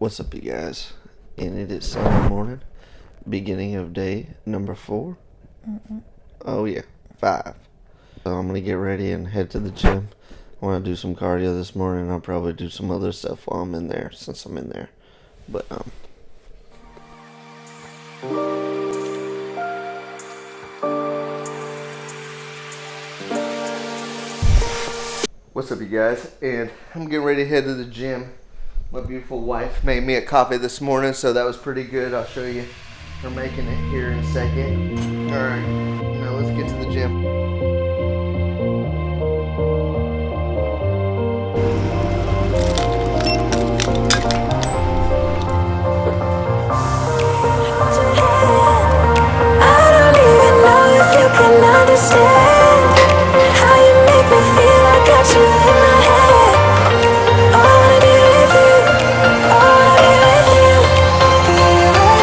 What's up, you guys? And it is Sunday morning, beginning of day number 4. Oh yeah, 5. So I'm gonna get ready and head to the gym. I want to do some cardio this morning. I'll probably do some other stuff while I'm in there, since I'm in there. But what's up, you guys? And I'm getting ready to head to the gym. My beautiful wife made me a coffee this morning, so that was pretty good. I'll show you her making it here in a second. Alright, now let's get to the gym. I don't even know if you can understand how you make me feel. I got you in my head. I wanna be with you. I wanna be with you. Be with you.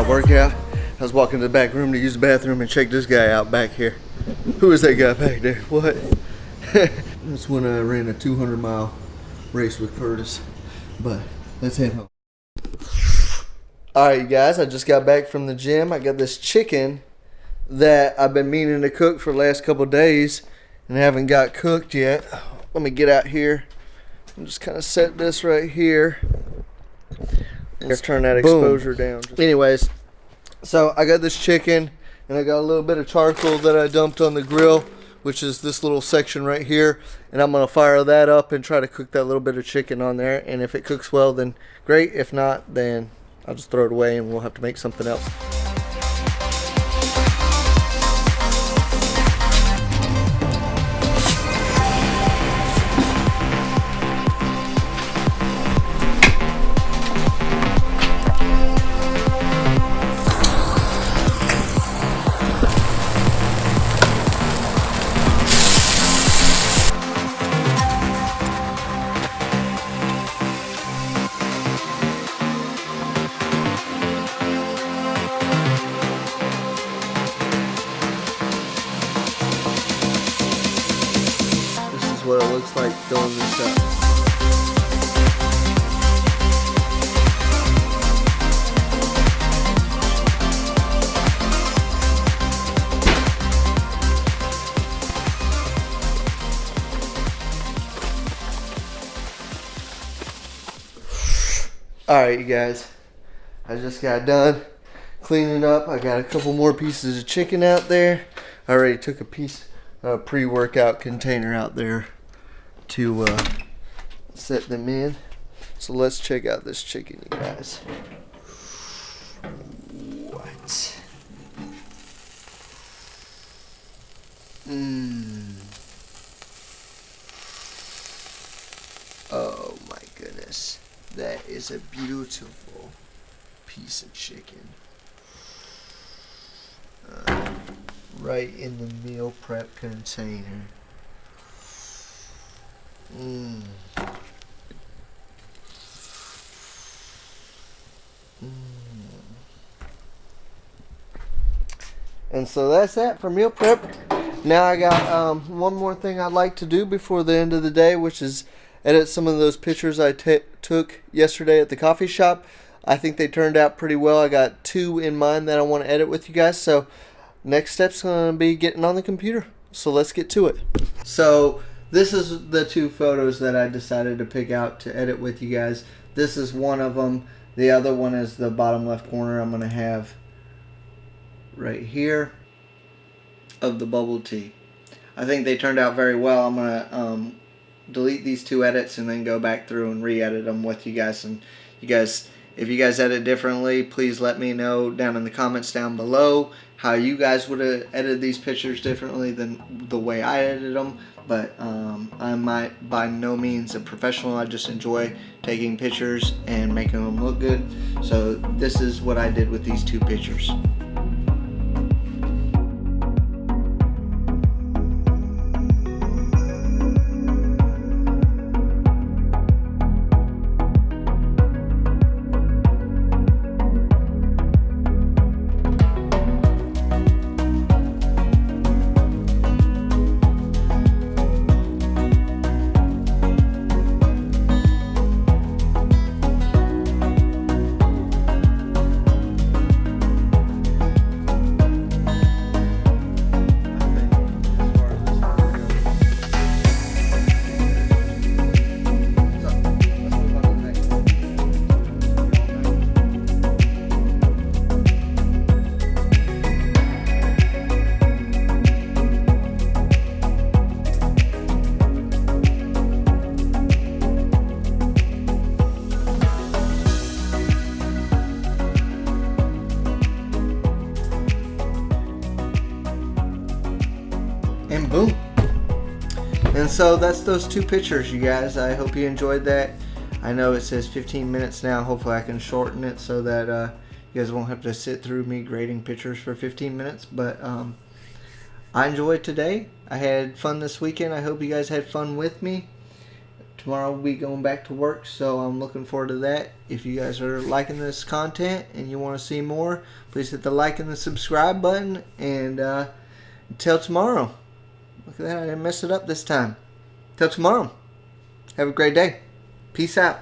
Workout. I was walking to the back room to use the bathroom and check this guy out back here. Who is that guy back there? What? That's when I ran a 200-mile race with Curtis. But let's head home. Alright, you guys, I just got back from the gym. I got this chicken that I've been meaning to cook for the last couple days and haven't got cooked yet. Let me get out here and just kind of set this right here. Let's turn that exposure down. Anyways, so I got this chicken and I got a little bit of charcoal that I dumped on the grill, which is this little section right here, and I'm gonna fire that up and try to cook that little bit of chicken on there. And if it cooks well, then great. If not, then I'll just throw it away and we'll have to make something else. What it looks like filling this up. Alright, you guys, I just got done cleaning up. I got a couple more pieces of chicken out there. I already took a piece of pre-workout container out there to set them in. So let's check out this chicken, you guys. What? Oh my goodness. That is a beautiful piece of chicken. Right in the meal prep container. And so that's that for meal prep. Now I got one more thing I'd like to do before the end of the day, which is edit some of those pictures I took yesterday at the coffee shop. I think they turned out pretty well. I got 2 in mind that I want to edit with you guys. So next step's going to be getting on the computer. So let's get to it. So this is the 2 photos that I decided to pick out to edit with you guys. This is one of them. The other one is the bottom left corner I'm going to have right here of the bubble tea. I think they turned out very well. I'm going to delete these 2 edits and then go back through and re-edit them with you guys. And you guys, if you guys edit differently, please let me know down in the comments down below how you guys would have edited these pictures differently than the way I edited them. but I'm by no means a professional. I just enjoy taking pictures and making them look good. So this is what I did with these 2 pictures. And boom. And so that's those 2 pictures, you guys. I hope you enjoyed that. I know it says 15 minutes now. Hopefully I can shorten it so that you guys won't have to sit through me grading pictures for 15 minutes. But I enjoyed today. I had fun this weekend. I hope you guys had fun with me. Tomorrow we'll be going back to work, so I'm looking forward to that. If you guys are liking this content and you want to see more, please hit the like and the subscribe button. And until tomorrow. Look at that, I didn't mess it up this time. Till tomorrow. Have a great day. Peace out.